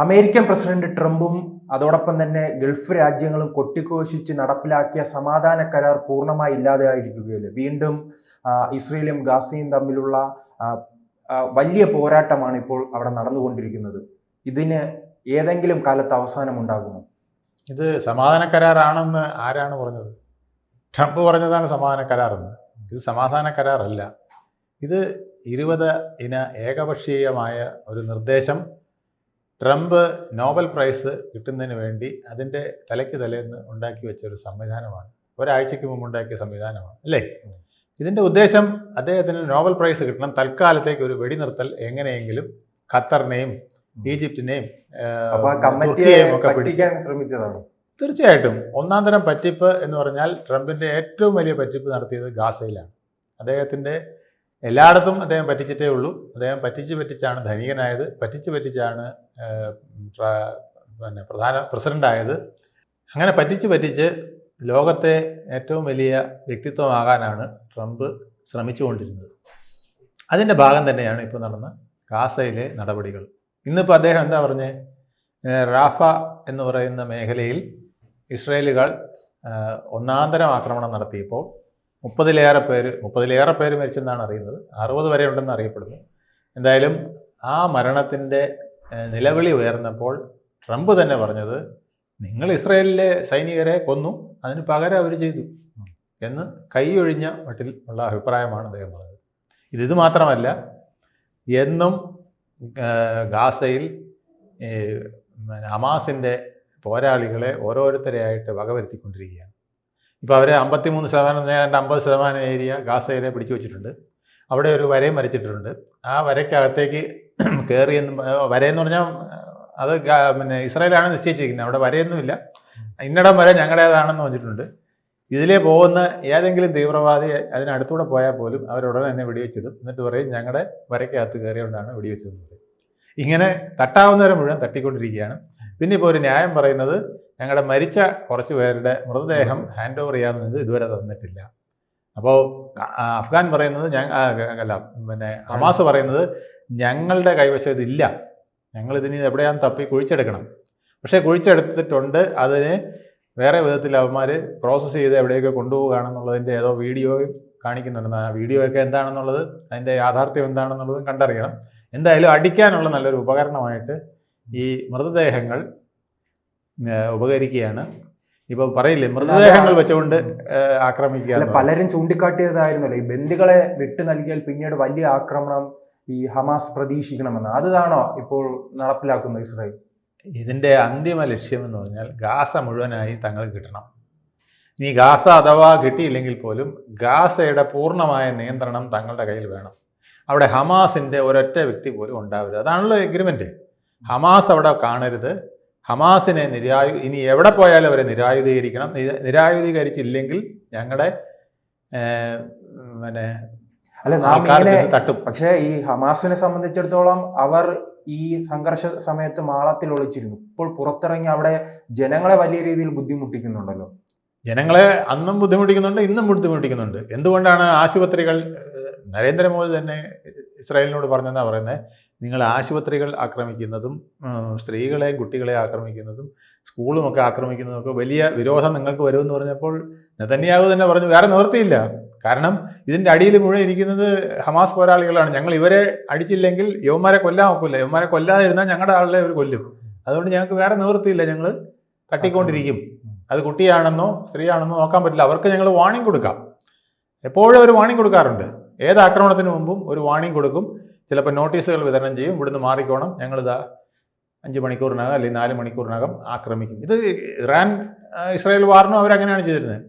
American president ട്രംപും അതോടൊപ്പം തന്നെ ഗൾഫ് രാജ്യങ്ങളും കൊട്ടിഘോഷിച്ച് നടപ്പിലാക്കിയ സമാധാന കരാർ പൂർണ്ണമായി ഇല്ലാതെയായിരിക്കുകയല്ലേ. വീണ്ടും ഇസ്രയേലും ഗാസയും തമ്മിലുള്ള വലിയ പോരാട്ടമാണ് ഇപ്പോൾ അവിടെ നടന്നുകൊണ്ടിരിക്കുന്നത്. ഇതിന് ഏതെങ്കിലും കാലത്ത് അവസാനം ഉണ്ടാകുമോ? ഇത് സമാധാന കരാറാണെന്ന് ആരാണ് പറഞ്ഞത്? ട്രംപ് പറഞ്ഞതാണ് സമാധാന കരാറെന്ന്. ഇത് സമാധാന കരാറല്ല. ഇത് 20 ഇന ഏകപക്ഷീയമായ ഒരു നിർദ്ദേശം ട്രംപ് നോബൽ പ്രൈസ് കിട്ടുന്നതിന് വേണ്ടി അതിൻ്റെ തലേന്ന് ഉണ്ടാക്കി വെച്ച ഒരു സംവിധാനമാണ്. ഒരാഴ്ചയ്ക്ക് മുമ്പ് ഉണ്ടാക്കിയ സംവിധാനമാണ് അല്ലേ. ഇതിൻ്റെ ഉദ്ദേശം അദ്ദേഹത്തിന് നോബൽ പ്രൈസ് കിട്ടണം. തൽക്കാലത്തേക്ക് ഒരു വെടിനിർത്തൽ എങ്ങനെയെങ്കിലും ഖത്തറിനെയും ഈജിപ്തിനെയും തുർക്കിയെയും ഒക്കെ പിടിക്കാൻ ശ്രമിച്ചതാണ്. തീർച്ചയായിട്ടും ഒന്നാം തരം പറ്റിപ്പ് എന്ന് പറഞ്ഞാൽ ട്രംപിൻ്റെ ഏറ്റവും വലിയ പറ്റിപ്പ് നടത്തിയത് ഗാസയിലാണ്. അദ്ദേഹത്തിൻ്റെ എല്ലായിടത്തും അദ്ദേഹം പറ്റിച്ചിട്ടേ ഉള്ളൂ. അദ്ദേഹം പറ്റിച്ചാണ് ധനികനായത്, പറ്റിച്ചാണ് പ്രസിഡൻ്റായത്. അങ്ങനെ പറ്റിച്ച് ലോകത്തെ ഏറ്റവും വലിയ വ്യക്തിത്വമാകാനാണ് ട്രംപ് ശ്രമിച്ചുകൊണ്ടിരുന്നത്. അതിൻ്റെ ഭാഗം തന്നെയാണ് ഇപ്പോൾ നടന്ന ഗാസയിലെ നടപടികൾ. ഇന്നിപ്പോൾ അദ്ദേഹം എന്താ പറഞ്ഞേ? റാഫ എന്ന് പറയുന്ന മേഖലയിൽ ഇസ്രയേലുകൾ ഒന്നാന്തരം ആക്രമണം നടത്തിയപ്പോൾ 30 പേര് മരിച്ചെന്നാണ് അറിയുന്നത്. 60 വരെ ഉണ്ടെന്ന് അറിയപ്പെടുന്നു. എന്തായാലും ആ മരണത്തിൻ്റെ നിലവിളി ഉയർന്നപ്പോൾ ട്രംപ് തന്നെ പറഞ്ഞത്, നിങ്ങൾ ഇസ്രയേലിലെ സൈനികരെ കൊന്നു, അതിന് പകരം അവർ ചെയ്തു എന്ന് കൈയൊഴിഞ്ഞ മട്ടിൽ ഉള്ള അഭിപ്രായമാണ് അദ്ദേഹം പറഞ്ഞത്. ഇത് മാത്രമല്ല, എന്നും ഗാസയിൽ ഹമാസിൻ്റെ പോരാളികളെ ഓരോരുത്തരെയായിട്ട് വകവരുത്തിക്കൊണ്ടിരിക്കുകയാണ്. ഇപ്പോൾ അവർ 53% 50% ഏരിയ ഗാസയിലെ പിടിച്ചു വച്ചിട്ടുണ്ട്. അവിടെ ഒരു വരയും വരച്ചിട്ടുണ്ട്. ആ വരയ്ക്കകത്തേക്ക് കയറിയെന്ന്, വരയെന്ന് പറഞ്ഞാൽ അത് ഇസ്രായേലാണ് നിശ്ചയിച്ചിരിക്കുന്നത്. അവിടെ വരയൊന്നുമില്ല, ഇന്നിടം വരെ ഞങ്ങളുടേതാണെന്ന് വെച്ചിട്ടുണ്ട്. ഇതിലേ പോകുന്ന ഏതെങ്കിലും തീവ്രവാദി അതിനടുത്തൂടെ പോയാൽ പോലും അവരുടനെ തന്നെ വെടിവെച്ചിടും. എന്നിട്ട് പറയും ഞങ്ങളുടെ വരയ്ക്കകത്ത് കയറിയോണ്ടാണ് വെടിവെച്ചതെന്ന് പറയും. ഇങ്ങനെ തട്ടാവുന്നവരെ മുഴുവൻ തട്ടിക്കൊണ്ടിരിക്കുകയാണ്. പിന്നെ ഇപ്പോൾ ഒരു ന്യായം പറയുന്നത്, ഞങ്ങളുടെ മരിച്ച കുറച്ച് പേരുടെ മൃതദേഹം ഹാൻഡ് ഓവർ ചെയ്യാമെന്നത് ഇതുവരെ തന്നിട്ടില്ല. അപ്പോൾ അഫ്ഗാൻ പറയുന്നത് ഹമാസ് പറയുന്നത് ഞങ്ങളുടെ കൈവശം ഇതില്ല, ഞങ്ങളിതിന് എവിടെയാണ് തപ്പി കുഴിച്ചെടുക്കണം. പക്ഷേ കുഴിച്ചെടുത്തിട്ടുണ്ട്, അതിന് വേറെ വിധത്തിൽ അവന്മാർ പ്രോസസ്സ് ചെയ്ത് എവിടെയൊക്കെ കൊണ്ടുപോവുകയാണെന്നുള്ളതിൻ്റെ ഏതോ വീഡിയോ കാണിക്കുന്നുണ്ട്. ആ വീഡിയോ ഒക്കെ എന്താണെന്നുള്ളത്, അതിൻ്റെ യാഥാർത്ഥ്യം എന്താണെന്നുള്ളതും കണ്ടറിയണം. എന്തായാലും അടിക്കാനുള്ള നല്ലൊരു ഉപകരണമായിട്ട് ഈ മൃതദേഹങ്ങൾ ഉപകരിക്കുകയാണ്. ഇപ്പൊ പറയില്ലേ, മൃതദേഹങ്ങൾ വെച്ചുകൊണ്ട് ആക്രമിക്കുക. പലരും ചൂണ്ടിക്കാട്ടിയതായിരുന്നല്ലോ, ഈ ബന്ദികളെ വിട്ടു നൽകിയാൽ പിന്നീട് വലിയ ആക്രമണം ഈ ഹമാസ് പ്രതീക്ഷിക്കണമെന്ന്. അതാണോ ഇപ്പോൾ നടപ്പിലാക്കുന്നത് ഇസ്രായേൽ? ഇതിൻ്റെ അന്തിമ ലക്ഷ്യമെന്ന് പറഞ്ഞാൽ ഗാസ മുഴുവനായി തങ്ങൾക്ക് കിട്ടണം. ഇനി ഗാസ അഥവാ കിട്ടിയില്ലെങ്കിൽ പോലും ഗാസയുടെ പൂർണ്ണമായ നിയന്ത്രണം തങ്ങളുടെ കയ്യിൽ വേണം. അവിടെ ഹമാസിൻ്റെ ഒരൊറ്റ വ്യക്തി പോലും ഉണ്ടാവരുത്. അതാണല്ലോ എഗ്രിമെൻറ്റ്. ഹമാസ് അവിടെ കാണരുത്. ഹമാസിനെ ഇനി എവിടെ പോയാലും അവരെ നിരായുധീകരിക്കണം. നിരായുധീകരിച്ചില്ലെങ്കിൽ ഞങ്ങളുടെ തട്ടും. പക്ഷേ ഈ ഹമാസിനെ സംബന്ധിച്ചിടത്തോളം അവർ ഈ സംഘർഷ സമയത്ത് മാളത്തിൽ ഒളിച്ചിരുന്നു. ഇപ്പോൾ പുറത്തിറങ്ങി അവിടെ ജനങ്ങളെ വലിയ രീതിയിൽ ബുദ്ധിമുട്ടിക്കുന്നുണ്ടല്ലോ. ജനങ്ങളെ അന്നും ബുദ്ധിമുട്ടിക്കുന്നുണ്ട്, ഇന്നും ബുദ്ധിമുട്ടിക്കുന്നുണ്ട്. എന്തുകൊണ്ടാണ് ആശുപത്രികൾ, നരേന്ദ്രമോദി തന്നെ ഇസ്രായേലിനോട് പറഞ്ഞെന്നാ പറയുന്നത്, നിങ്ങൾ ആശുപത്രികൾ ആക്രമിക്കുന്നതും സ്ത്രീകളെയും കുട്ടികളെയും ആക്രമിക്കുന്നതും സ്കൂളുമൊക്കെ ആക്രമിക്കുന്നതൊക്കെ വലിയ വിരോധം നിങ്ങൾക്ക് വരുമെന്ന് പറഞ്ഞപ്പോൾ നെതന്യാഹു തന്നെ പറഞ്ഞു വേറെ നിവൃത്തിയില്ല. കാരണം ഇതിൻ്റെ അടിയിൽ മുഴുവൻ ഇരിക്കുന്നത് ഹമാസ് പോരാളികളാണ്. ഞങ്ങൾ ഇവരെ അടിച്ചില്ലെങ്കിൽ യവന്മാരെ കൊല്ലാൻ നോക്കില്ല, യവന്മാരെ കൊല്ലാതിരുന്നാൽ ഞങ്ങളുടെ ആളെ അവർ കൊല്ലും. അതുകൊണ്ട് ഞങ്ങൾക്ക് വേറെ നിവൃത്തിയില്ല, ഞങ്ങൾ തട്ടിക്കൊണ്ടിരിക്കും. അത് കുട്ടിയാണെന്നോ സ്ത്രീയാണെന്നോ നോക്കാൻ പറ്റില്ല. അവർക്ക് ഞങ്ങൾ വാണിംഗ് കൊടുക്കാം. എപ്പോഴും ഒരു വാണിംഗ് കൊടുക്കാറുണ്ട്. ഏത് ആക്രമണത്തിന് മുമ്പും ഒരു വാണിംഗ് കൊടുക്കും. ചിലപ്പോൾ നോട്ടീസുകൾ വിതരണം ചെയ്യും, ഇവിടുന്ന് മാറിക്കോണം, ഞങ്ങളിതാ 5 മണിക്കൂറിനകം അല്ലെങ്കിൽ 4 മണിക്കൂറിനകം ആക്രമിക്കും. ഇത് ഇറാൻ ഇസ്രായേൽ വാറിനും അവരങ്ങനെയാണ് ചെയ്തിരുന്നത്.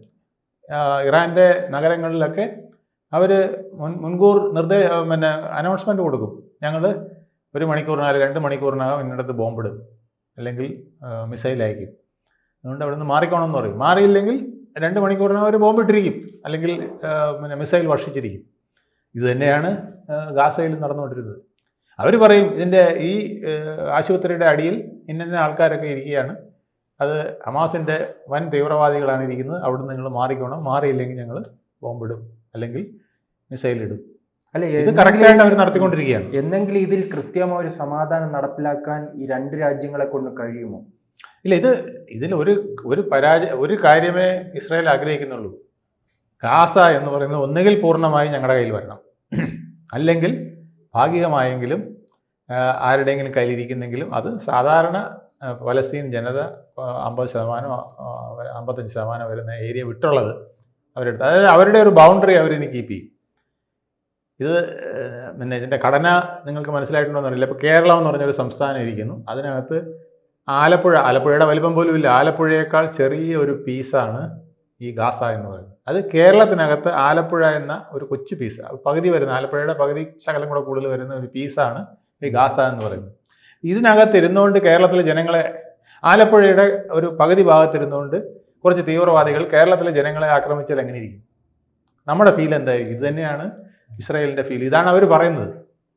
ഇറാൻ്റെ നഗരങ്ങളിലൊക്കെ അവർ മുൻകൂർ അനൗൺസ്മെൻറ്റ് കൊടുക്കും, ഞങ്ങൾ 1 മണിക്കൂറിനകം 2 മണിക്കൂറിനകം ഇന്നിടത്ത് ബോംബിടും അല്ലെങ്കിൽ മിസൈൽ അയക്കും, അതുകൊണ്ട് അവിടെ നിന്ന് മാറിക്കോണം എന്ന് പറയും. മാറിയില്ലെങ്കിൽ 2 മണിക്കൂറിനകം അവർ ബോംബിട്ടിരിക്കും അല്ലെങ്കിൽ മിസൈൽ വർഷിച്ചിരിക്കും. ഇത് തന്നെയാണ് ഗാസയിൽ നടന്നുകൊണ്ടിരുന്നത്. അവർ പറയും ഇതിൻ്റെ ഈ ആശുപത്രിയുടെ അടിയിൽ ഇന്ന ആൾക്കാരൊക്കെ ഇരിക്കുകയാണ്, അത് ഹമാസിൻ്റെ വൻ തീവ്രവാദികളാണ് ഇരിക്കുന്നത്, അവിടുന്ന് നിങ്ങൾ മാറിക്കോണം, മാറിയില്ലെങ്കിൽ ഞങ്ങൾ ബോംബിടും അല്ലെങ്കിൽ മിസൈലിടും. അല്ല, ഇത് കറക്റ്റായിട്ട് അവർ നടത്തിക്കൊണ്ടിരിക്കുകയാണ്. എന്തെങ്കിലും ഇതിൽ കൃത്യമായ ഒരു സമാധാനം നടപ്പിലാക്കാൻ ഈ രണ്ട് രാജ്യങ്ങളെ കൊണ്ട് കഴിയുമോ? ഇല്ല, ഇതിൽ ഒരു കാര്യമേ ഇസ്രായേൽ ആഗ്രഹിക്കുന്നുള്ളൂ. ഗാസ എന്ന് പറയുന്നത് ഒന്നുകിൽ പൂർണ്ണമായി ഞങ്ങളുടെ കയ്യിൽ വരണം, അല്ലെങ്കിൽ ഭാഗികമായെങ്കിലും ആരുടെയെങ്കിലും കയ്യിലിരിക്കുന്നെങ്കിലും അത് സാധാരണ പലസ്തീൻ ജനത 50%, 55% വരുന്ന ഏരിയ വിട്ടുള്ളത് അവരെടുത്ത്, അതായത് അവരുടെ ഒരു ബൗണ്ടറി അവരിനി കീപ്പ് ചെയ്യും. ഇത് പിന്നെ ഇതിൻ്റെ ഘടന നിങ്ങൾക്ക് മനസ്സിലായിട്ടുണ്ടോയെന്ന് അറിയില്ല. ഇപ്പോൾ കേരളം എന്ന് പറഞ്ഞൊരു സംസ്ഥാനം ഇരിക്കുന്നു, അതിനകത്ത് ആലപ്പുഴയുടെ വലിപ്പം പോലും ഇല്ല, ആലപ്പുഴയേക്കാൾ ചെറിയ ഒരു പീസാണ് ഈ ഗാസ എന്ന് പറയുന്നത്. അത് കേരളത്തിനകത്ത് ആലപ്പുഴ എന്ന ഒരു കൊച്ചു പീസ്, പകുതി വരുന്ന, ആലപ്പുഴയുടെ പകുതി ശകലം കൂടെ കൂടുതൽ വരുന്ന ഒരു പീസാണ് ഈ ഗാസ എന്ന് പറയുന്നത്. ഇതിനകത്ത് ഇരുന്നുകൊണ്ട് കേരളത്തിലെ ജനങ്ങളെ, ആലപ്പുഴയുടെ ഒരു പകുതി ഭാഗത്തിരുന്നുകൊണ്ട് കുറച്ച് തീവ്രവാദികൾ കേരളത്തിലെ ജനങ്ങളെ ആക്രമിച്ചാൽ എങ്ങനെ ഇരിക്കും? നമ്മുടെ ഫീൽ എന്തായിരിക്കും? ഇത് തന്നെയാണ് ഇസ്രായേലിൻ്റെ ഫീൽ. ഇതാണ് അവർ പറയുന്നത്.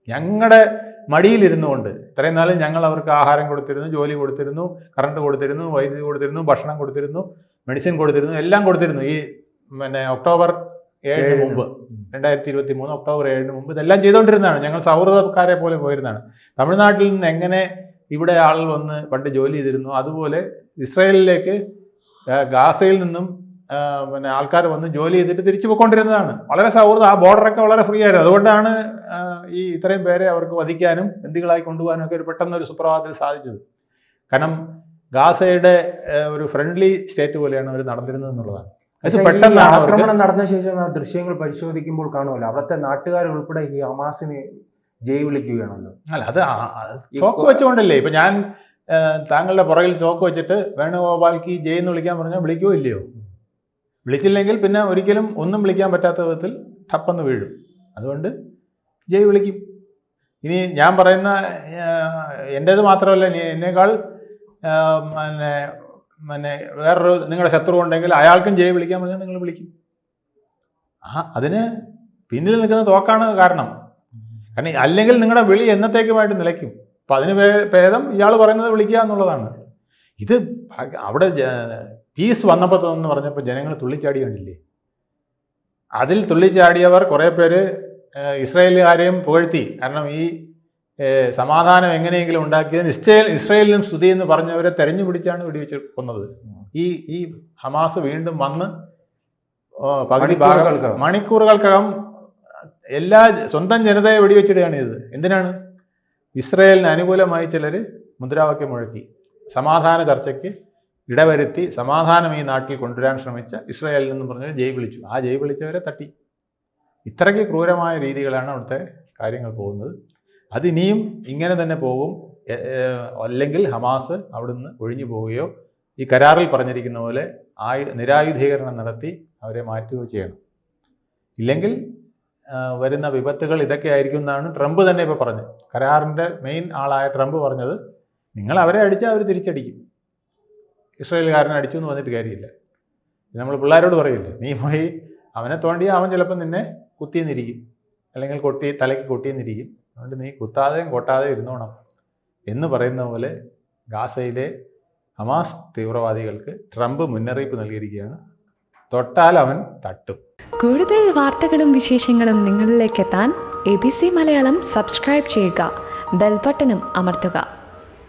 ഞങ്ങളുടെ മടിയിലിരുന്നു കൊണ്ട് ഇത്രയും നാളും ഞങ്ങൾ അവർക്ക് ആഹാരം കൊടുത്തിരുന്നു, ജോലി കൊടുത്തിരുന്നു, കറണ്ട് കൊടുത്തിരുന്നു, വൈദ്യുതി കൊടുത്തിരുന്നു, ഭക്ഷണം കൊടുത്തിരുന്നു, മെഡിസിൻ കൊടുത്തിരുന്നു, എല്ലാം കൊടുത്തിരുന്നു. ഈ ഒക്ടോബർ 7 മുമ്പ്, 2023 ഒക്ടോബർ 7 മുമ്പ് ഇതെല്ലാം ചെയ്തുകൊണ്ടിരുന്നതാണ്. ഞങ്ങൾ സൗഹൃദക്കാരെ പോലെ പോയിരുന്നതാണ്. തമിഴ്നാട്ടിൽ നിന്ന് എങ്ങനെ ഇവിടെ ആളുകൾ വന്ന് പണ്ട് ജോലി ചെയ്തിരുന്നു, അതുപോലെ ഇസ്രായേലിലേക്ക് ഗാസയിൽ നിന്നും ആൾക്കാർ വന്ന് ജോലി ചെയ്തിട്ട് തിരിച്ചു പോയിക്കൊണ്ടിരുന്നതാണ്. വളരെ സൗഹൃദം, ആ ബോർഡറൊക്കെ വളരെ ഫ്രീ ആയിരുന്നു. അതുകൊണ്ടാണ് ഈ ഇത്രയും പേരെ അവർക്ക് വധിക്കാനും ബന്ദികളായി കൊണ്ടുപോകാനും ഒക്കെ ഒരു പെട്ടെന്നൊരു സുപ്രഭാതത്തിൽ സാധിച്ചത്. കാരണം ഗാസയുടെ ഒരു ഫ്രണ്ട്ലി സ്റ്റേറ്റ് പോലെയാണ് അവർ നടന്നിരുന്നത് എന്നുള്ളതാണ്. ആക്രമണം നടന്ന ശേഷം ആ ദൃശ്യങ്ങൾ പരിശോധിക്കുമ്പോൾ കാണുമല്ലോ, അവിടുത്തെ നാട്ടുകാർ ഉൾപ്പെടെ ഈ ഹമാസിനെ ജയ് വിളിക്കുകയാണല്ലോ. അല്ല, അത് ചോക്ക് വെച്ചുകൊണ്ടല്ലേ. ഇപ്പൊ ഞാൻ താങ്കളുടെ പുറകിൽ ചോക്ക് വെച്ചിട്ട് വേണുഗോപാൽക്ക് ജയ് എന്ന് വിളിക്കാൻ പറഞ്ഞാൽ വിളിക്കുകയോ ഇല്ലയോ? വിളിച്ചില്ലെങ്കിൽ പിന്നെ ഒരിക്കലും ഒന്നും വിളിക്കാൻ പറ്റാത്ത വിധത്തിൽ ടപ്പെന്ന് വീഴും. അതുകൊണ്ട് ജയ് വിളിക്കും. ഇനി ഞാൻ പറയുന്ന എൻ്റേത് മാത്രമല്ല, എന്നേക്കാൾ വേറൊരു നിങ്ങളുടെ ശത്രു ഉണ്ടെങ്കിൽ അയാൾക്കും ജയ് വിളിക്കാൻ പറഞ്ഞാൽ നിങ്ങൾ വിളിക്കും. അതിന് പിന്നിൽ നിൽക്കുന്ന തോക്കാണ് കാരണം. അല്ലെങ്കിൽ നിങ്ങളുടെ വിളി എന്നത്തേക്കുമായിട്ട് നിലയ്ക്കും. അപ്പം അതിന് ഭേദം ഇയാൾ പറയുന്നത് വിളിക്കുക എന്നുള്ളതാണ്. ഇത് അവിടെ പീസ് വന്നപ്പോൾ എന്ന് പറഞ്ഞപ്പോൾ ജനങ്ങൾ തുള്ളിച്ചാടി കണ്ടില്ലേ? അതിൽ തുള്ളിച്ചാടിയവർ കുറേ പേര് ഇസ്രായേലുകാരെയും പുകഴ്ത്തി. കാരണം ഈ സമാധാനം എങ്ങനെയെങ്കിലും ഉണ്ടാക്കിയതിന് ഇസ്രായേലിനും സ്തുതി എന്ന് പറഞ്ഞവരെ തെരഞ്ഞു പിടിച്ചാണ് വെടിവെച്ച് കൊന്നത്. ഈ ഹമാസ് വീണ്ടും വന്ന് പകുതി മണിക്കൂറുകൾക്കകം എല്ലാ സ്വന്തം ജനതയെ വെടിവെച്ചിടുകയാണ് ചെയ്തത്. എന്തിനാണ്? ഇസ്രായേലിന് അനുകൂലമായി ചിലർ മുദ്രാവാക്യം മുഴക്കി, സമാധാന ചർച്ചയ്ക്ക് ഇടവരുത്തി സമാധാനം ഈ നാട്ടിൽ കൊണ്ടുവരാൻ ശ്രമിച്ച ഇസ്രായേലിൽ നിന്നും പറഞ്ഞാൽ ജയ് വിളിച്ചു. ആ ജയ് വിളിച്ചവരെ തട്ടി. ഇത്രയ്ക്ക് ക്രൂരമായ രീതികളാണ് അവിടുത്തെ കാര്യങ്ങൾ പോകുന്നത്. അതിനിയും ഇങ്ങനെ തന്നെ പോകും. അല്ലെങ്കിൽ ഹമാസ് അവിടുന്ന് ഒഴിഞ്ഞു പോവുകയോ ഈ കരാറിൽ പറഞ്ഞിരിക്കുന്ന പോലെ നിരായുധീകരണം നടത്തി അവരെ മാറ്റുകയോ ചെയ്യണം. ഇല്ലെങ്കിൽ വരുന്ന വിപത്തുകൾ ഇതൊക്കെ ആയിരിക്കും എന്നാണ് ട്രംപ് തന്നെ ഇപ്പോൾ പറഞ്ഞത്. കരാറിൻ്റെ മെയിൻ ആളായ ട്രംപ് പറഞ്ഞത്, നിങ്ങൾ അവരെ അടിച്ചാൽ അവർ തിരിച്ചടിക്കും. ഇസ്രായേൽക്കാരനെ അടിച്ചു എന്ന് പറഞ്ഞിട്ട് കാര്യമില്ല. നമ്മൾ പിള്ളേരോട് പറയില്ലേ, നീ പോയി അവനെ തോണ്ടിയാൽ അവൻ ചിലപ്പോൾ നിന്നെ കുത്തിയെന്നിരിക്കും, അല്ലെങ്കിൽ തലയ്ക്ക് കൊട്ടിയെന്നിരിക്കും. അതുകൊണ്ട് നീ കുത്താതെയും കൊട്ടാതെയും ഇരുന്നോണം എന്ന് പറയുന്ന പോലെ ഗാസയിലെ ഹമാസ് തീവ്രവാദികൾക്ക് ട്രംപ് മുന്നറിയിപ്പ് നൽകിയിരിക്കുകയാണ്. തൊട്ടാൽ അവൻ തട്ടും. കൂടുതൽ വാർത്തകളും വിശേഷങ്ങളും നിങ്ങളിലേക്ക് എത്താൻ ABC മലയാളം സബ്സ്ക്രൈബ് ചെയ്യുക, ബെൽ ബട്ടണും അമർത്തുക.